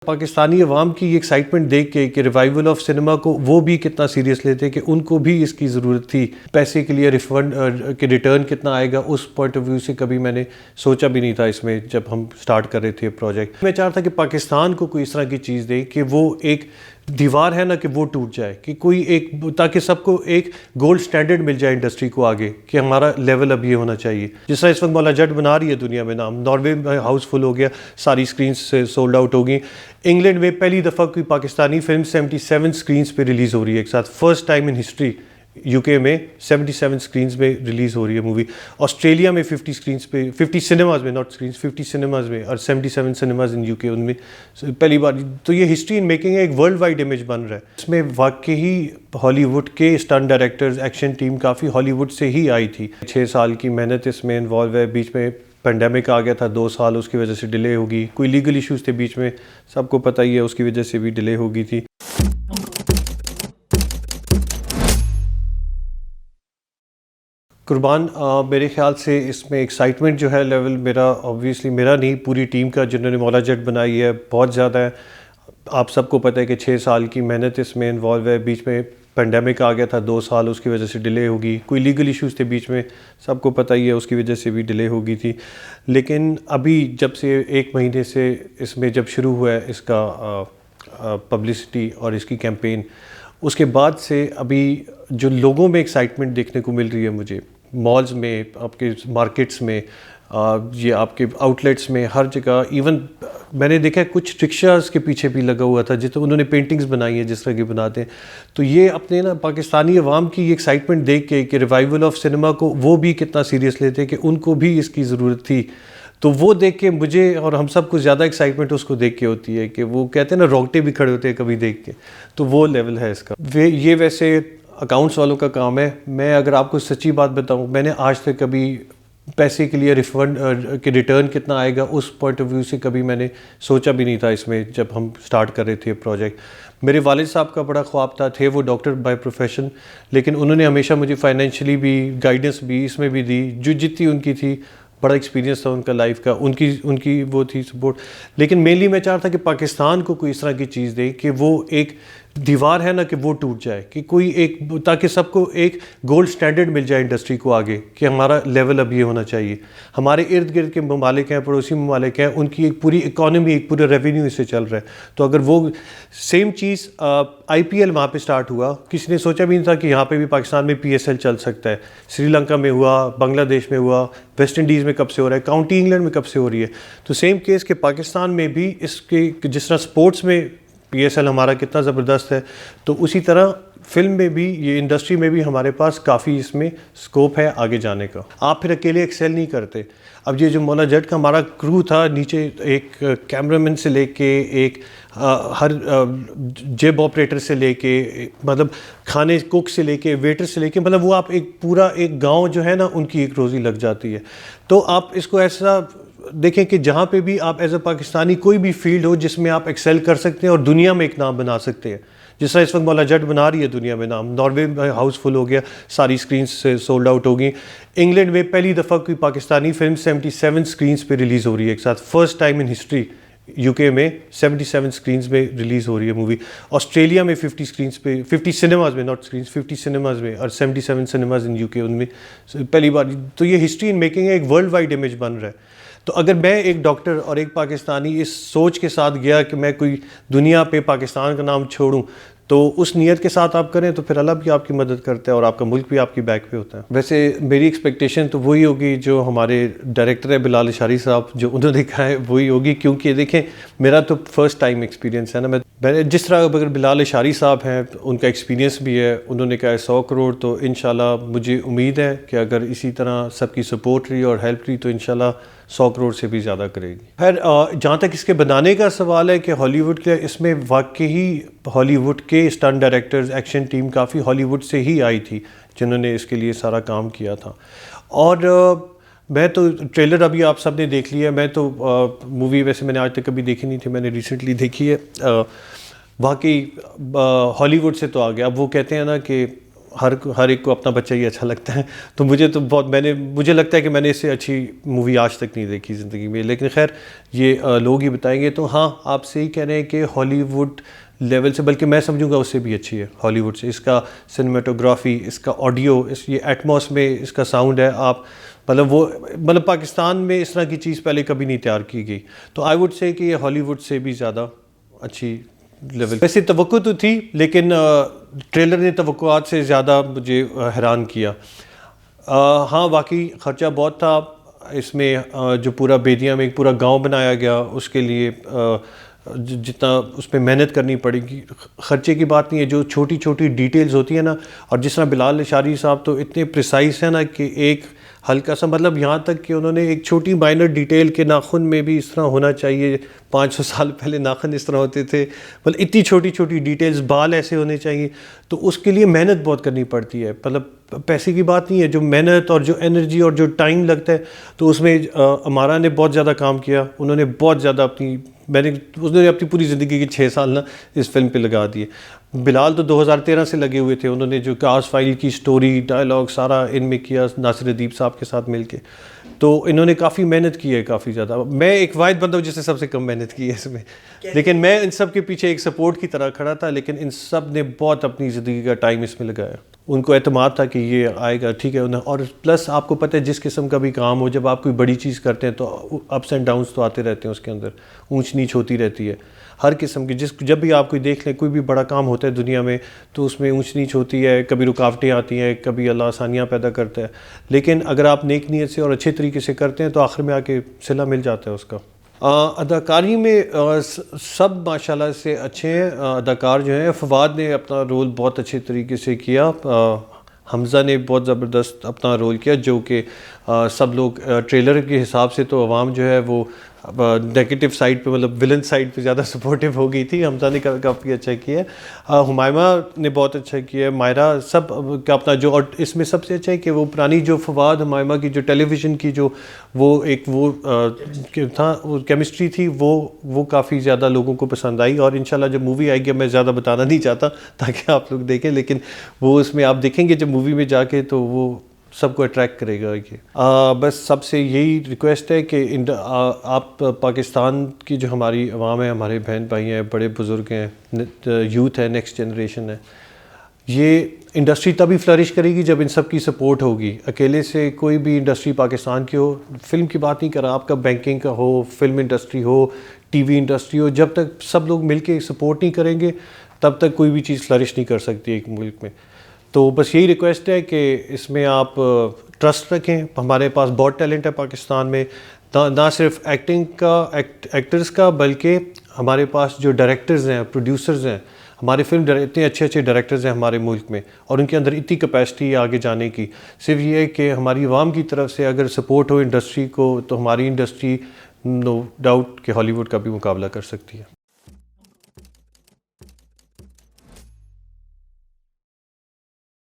पाकिस्तानी अवाम की एक्साइटमेंट देख के कि रिवाइवल ऑफ सिनेमा को वो भी कितना सीरियस लेते हैं कि उनको भी इसकी ज़रूरत थी। पैसे के लिए रिफंड के रिटर्न कितना आएगा, उस पॉइंट ऑफ व्यू से कभी मैंने सोचा भी नहीं था इसमें जब हम स्टार्ट कर रहे थे प्रोजेक्ट। मैं चाहता था कि पाकिस्तान को कोई इस तरह की चीज़ दे कि वो एक दीवार है ना कि वो टूट जाए, कि कोई एक, ताकि सबको एक गोल्ड स्टैंडर्ड मिल जाए इंडस्ट्री को आगे, कि हमारा लेवल अब ये होना चाहिए। जिस तरह इस वक्त मौला जट बना रही है दुनिया में नाम, नॉर्वे में हाउसफुल हो गया, सारी स्क्रीन से सोल्ड आउट हो गई। इंग्लैंड में पहली दफ़ा कोई पाकिस्तानी फिल्म 77 स्क्रीन्स पे रिलीज़ हो रही है एक साथ, first time in history. UK में 77 स्क्रीन्स में रिलीज़ हो रही है मूवी। ऑस्ट्रेलिया में 50 स्क्रीन्स पे, 50 सिनेमाज में, नॉट स्क्रीन्स, 50 सिनेमाज में, और 77 सिनेमाज इन यूके, उनमें पहली बार। तो ये हिस्ट्री इन मेकिंग है, एक वर्ल्ड वाइड इमेज बन रहा है। इसमें वाकई हॉलीवुड के स्टंट डायरेक्टर्स, एक्शन टीम काफ़ी हॉलीवुड से ही आई थी। 6 साल की मेहनत इसमें इन्वॉल्व है। बीच में पेंडेमिक आ गया था 2 साल, उसकी वजह से डिले होगी। कोई लीगल इश्यूज़ थे बीच में, सबको पता ही है, उसकी वजह से भी डिले हो गई थी। कुर्बान, मेरे ख्याल से इसमें एक्साइटमेंट जो है लेवल मेरा, ऑब्वियसली मेरा नहीं, पूरी टीम का जिन्होंने मौला जट बनाई है, बहुत ज़्यादा है। आप सबको पता है कि 6 साल की मेहनत इसमें इन्वॉल्व है। बीच में पेंडेमिक आ गया था 2 साल, उसकी वजह से डिले होगी। कोई लीगल इश्यूज़ थे बीच में, सबको पता ही है, उसकी वजह से भी डिले हो गई थी। लेकिन अभी जब से 1 महीने से इसमें जब शुरू हुआ है इसका पब्लिसिटी और इसकी कैंपेन, उसके बाद से अभी जो लोगों में एक्साइटमेंट देखने को मिल रही है मुझे, मॉल्स में, आपके मार्केट्स में, ये आपके आउटलेट्स में, हर जगह। इवन मैंने देखा है कुछ रिक्शाज़ के पीछे भी लगा हुआ था, जिस उन्होंने पेंटिंग्स बनाई है जिस तरह की बनाते हैं। तो ये अपने ना पाकिस्तानी अवाम की एक्साइटमेंट देख के कि रिवाइवल ऑफ सिनेमा को वो भी कितना सीरियस लेते हैं, कि उनको भी इसकी ज़रूरत थी। तो वो देख के मुझे और हम सब को ज़्यादा एक्साइटमेंट उसको देख के होती है, कि वो कहते हैं ना, रोंगटे भी खड़े होते हैं कभी देख के। तो वो लेवल है इसका। ये वैसे अकाउंट्स वालों का काम है। मैं अगर आपको सच्ची बात बताऊं, मैंने आज तक कभी पैसे के लिए रिफंड के रिटर्न कितना आएगा, उस पॉइंट ऑफ व्यू से कभी मैंने सोचा भी नहीं था इसमें जब हम स्टार्ट कर रहे थे प्रोजेक्ट। मेरे वालिद साहब का बड़ा ख्वाब था, थे वो डॉक्टर बाय प्रोफेशन, लेकिन उन्होंने हमेशा मुझे फाइनेंशियली भी गाइडेंस भी इसमें भी दी, जो जितनी उनकी थी। बड़ा एक्सपीरियंस था उनका लाइफ का, उनकी वो थी सपोर्ट। लेकिन मेनली मैं चाहता था कि पाकिस्तान को कोई इस तरह की चीज़ दे कि वो एक दीवार है ना कि वो टूट जाए, कि कोई एक, ताकि सबको एक गोल्ड स्टैंडर्ड मिल जाए इंडस्ट्री को आगे, कि हमारा लेवल अब ये होना चाहिए। हमारे इर्द गिर्द के ममालिक हैं, पड़ोसी ममालिक हैं, उनकी एक पूरी इकॉनमी, एक पूरा रेवेन्यू इससे चल रहा है। तो अगर वो सेम चीज़ IPL वहाँ पे स्टार्ट हुआ, किसी ने सोचा भी नहीं था कि यहाँ पे भी पाकिस्तान में PSL चल सकता है। श्रीलंका में हुआ, बांग्लादेश में हुआ, वेस्ट इंडीज़ में कब से हो रहा है, काउंटी इंग्लैंड में कब से हो रही है। तो सेम केस के पाकिस्तान में भी इसके, जिस तरह स्पोर्ट्स में PSL हमारा कितना ज़बरदस्त है, तो उसी तरह फिल्म में भी, ये इंडस्ट्री में भी हमारे पास काफ़ी इसमें स्कोप है आगे जाने का। आप फिर अकेले एक्सेल नहीं करते। अब ये जो मौला जट का हमारा क्रू था, नीचे एक कैमरामैन से लेके एक हर जेब ऑपरेटर से लेके, मतलब खाने कुक से लेके, वेटर से लेके, मतलब वो आप एक पूरा एक गांव जो है ना, उनकी एक रोज़ी लग जाती है। तो आप इसको ऐसा देखें कि जहाँ पे भी आप एज ए पाकिस्तानी कोई भी फील्ड हो जिसमें आप एक्सेल कर सकते हैं और दुनिया में एक नाम बना सकते हैं। जिस तरह इस वक्त मौला जट बना रही है दुनिया में नाम, नॉर्वे में हाउसफुल हो गया, सारी स्क्रीन से सोल्ड आउट हो गई। इंग्लैंड में पहली दफ़ा कोई पाकिस्तानी फिल्म 77 स्क्रीन्स पे रिलीज़ हो रही है एक साथ, first time in history. UK में 77 स्क्रीन्स में रिलीज़ हो रही है मूवी। ऑस्ट्रेलिया में 50 स्क्रीन्स पे, 50 सिनेमाज में, नॉट स्क्रीन्स, 50 सिनेमाज में, और 77 सिनेमाज इन यूके, उनमें पहली बार। तो ये हिस्ट्री इन मेकिंग है, एक वर्ल्ड वाइड इमेज बन रहा है। तो अगर मैं एक डॉक्टर और एक पाकिस्तानी इस सोच के साथ गया कि मैं कोई दुनिया पे पाकिस्तान का नाम छोड़ूं, तो उस नीयत के साथ आप करें तो फिर अल्लाह भी आपकी मदद करता है और आपका मुल्क भी आपकी बैक पे होता है। वैसे मेरी एक्सपेक्टेशन तो वही होगी जो हमारे डायरेक्टर है बिलाल अशारी साहब, जो उन्होंने कहा है वही होगी। क्योंकि देखें, मेरा तो फर्स्ट टाइम एक्सपीरियंस है ना। मैं जिस तरह अगर बिलाल अशारी साहब हैं, उनका एक्सपीरियंस भी है, उन्होंने कहा है 100 करोड़, तो इंशाल्लाह मुझे उम्मीद है कि अगर इसी तरह सबकी सपोर्ट रही और हेल्प रही तो इंशाल्लाह 100 करोड़ से भी ज़्यादा करेगी। खैर, जहाँ तक इसके बनाने का सवाल है कि हॉलीवुड के, इसमें वाकई हॉलीवुड के स्टंट डायरेक्टर्स, एक्शन टीम काफ़ी हॉलीवुड से ही आई थी जिन्होंने इसके लिए सारा काम किया था। और मैं तो ट्रेलर अभी आप सब ने देख लिया। मैं तो मूवी वैसे मैंने आज तक कभी देखी नहीं थी, मैंने रिसेंटली देखी है। वाकई हॉलीवुड से तो आ गया। अब वो कहते हैं ना कि हर एक को अपना बच्चा ही अच्छा लगता है, तो मुझे लगता है कि मैंने इससे अच्छी मूवी आज तक नहीं देखी ज़िंदगी में। लेकिन खैर ये लोग ही बताएंगे। तो हाँ, आप सही कह रहे हैं कि हॉलीवुड लेवल से, बल्कि मैं समझूंगा उससे भी अच्छी है हॉलीवुड से। इसका सिनेमेटोग्राफी, इसका ऑडियो, ये एटमॉस में इसका साउंड है, आप मतलब पाकिस्तान में इस तरह की चीज़ पहले कभी नहीं तैयार की गई। तो आई वुड से कि ये हॉलीवुड से भी ज़्यादा अच्छी लेवल। वैसे तवक्को तो थी, लेकिन ट्रेलर ने तवक्कुआत से ज़्यादा मुझे हैरान किया। हाँ, वाकई ख़र्चा बहुत था इसमें। जो पूरा बेदिया में एक पूरा गांव बनाया गया, उसके लिए जितना उसमें मेहनत करनी पड़ेगी, ख़र्चे की बात नहीं है। जो छोटी छोटी डिटेल्स होती है ना, और जिस तरह बिलाल अशारी साहब तो इतने प्रिसाइस है ना कि एक हल्का सा, मतलब यहाँ तक कि उन्होंने एक छोटी माइनर डिटेल के नाखून में भी इस तरह होना चाहिए। 500 साल पहले नाखून इस तरह होते थे, मतलब इतनी छोटी छोटी डिटेल्स, बाल ऐसे होने चाहिए। तो उसके लिए मेहनत बहुत करनी पड़ती है। मतलब पैसे की बात नहीं है, जो मेहनत और जो एनर्जी और जो टाइम लगता है, तो उसमें अमारा ने बहुत ज़्यादा काम किया। उन्होंने बहुत ज़्यादा उसने अपनी पूरी ज़िंदगी के 6 साल ना इस फिल्म पे लगा दिए। बिलाल तो 2013 से लगे हुए थे। उन्होंने जो कास्ट फाइल की स्टोरी, डायलॉग सारा इनमें किया नासिर अदीब साहब के साथ मिलके। तो इन्होंने काफ़ी मेहनत की है, काफ़ी ज़्यादा। मैं एक वाहिद बंदा हूँ जिसने सबसे कम मेहनत की है इसमें, लेकिन मैं इन सब के पीछे एक सपोर्ट की तरह खड़ा था। लेकिन इन सब ने बहुत अपनी ज़िंदगी का टाइम इसमें लगाया। उनको एतमाद था कि ये आएगा, ठीक है। उन्हें, और प्लस आपको पता है जिस किस्म का भी काम हो, जब आप कोई बड़ी चीज़ करते हैं तो अप्स एंड डाउन्स तो आते रहते हैं, उसके अंदर ऊंच नीच होती रहती है हर किस्म की। जब भी आप कोई देख लें, कोई भी बड़ा काम होता है दुनिया में, तो उसमें ऊंच नीच होती है, कभी रुकावटें आती हैं, कभी अल्लाह आसानियाँ पैदा करता है। लेकिन अगर आप नेक नीयत से और अच्छे तरीके से करते हैं तो आखिर में आके सिला मिल जाता है उसका। अदाकारी में सब माशाल्लाह से अच्छे हैं। अदाकार जो हैं, फवाद ने अपना रोल बहुत अच्छे तरीके से किया। हमज़ा ने बहुत ज़बरदस्त अपना रोल किया, जो कि सब लोग ट्रेलर के हिसाब से तो अवाम जो है वो नेगेटिव साइड पे, मतलब विलन साइड पे ज़्यादा सपोर्टिव हो गई थी। हमज़ा ने काफ़ी अच्छा किया है, हुमायमा ने बहुत अच्छा किया है, मायरा सब का अपना जो। और इसमें सबसे अच्छा है कि वो पुरानी जो फवाद हुमायमा की जो टेलीविज़न की जो वो था, वो केमिस्ट्री थी, वो काफ़ी ज़्यादा लोगों को पसंद आई। और इंशाल्लाह जब मूवी आएगी, मैं ज़्यादा बताना नहीं चाहता ताकि आप लोग देखें, लेकिन वो उसमें आप देखेंगे जब मूवी में जाके, तो वो सबको अट्रैक्ट करेगा ये। बस सबसे यही रिक्वेस्ट है कि आप पाकिस्तान की जो हमारी अवाम है, हमारे बहन भाई हैं, बड़े बुज़ुर्ग हैं, यूथ है, नेक्स्ट जनरेशन है, ये इंडस्ट्री तभी फ्लरिश करेगी जब इन सब की सपोर्ट होगी। अकेले से कोई भी इंडस्ट्री पाकिस्तान की हो, फिल्म की बात नहीं कर रहा, आपका बैंकिंग का हो, फिल्म इंडस्ट्री हो, टीवी इंडस्ट्री हो, जब तक सब लोग मिलके सपोर्ट नहीं करेंगे तब तक कोई भी चीज़ फ्लरिश नहीं कर सकती एक मुल्क में। तो बस यही रिक्वेस्ट है कि इसमें आप ट्रस्ट रखें। हमारे पास बहुत टैलेंट है पाकिस्तान में, ना सिर्फ एक्टिंग का, एक्टर्स का, बल्कि हमारे पास जो डायरेक्टर्स हैं, प्रोड्यूसर्स हैं, हमारे फिल्म इतने अच्छे अच्छे डायरेक्टर्स हैं हमारे मुल्क में, और उनके अंदर इतनी कैपेसिटी है आगे जाने की। सिर्फ ये है कि हमारी आवाम की तरफ से अगर सपोर्ट हो इंडस्ट्री को, तो हमारी इंडस्ट्री नो डाउट कि हॉलीवुड का भी मुकाबला कर सकती है।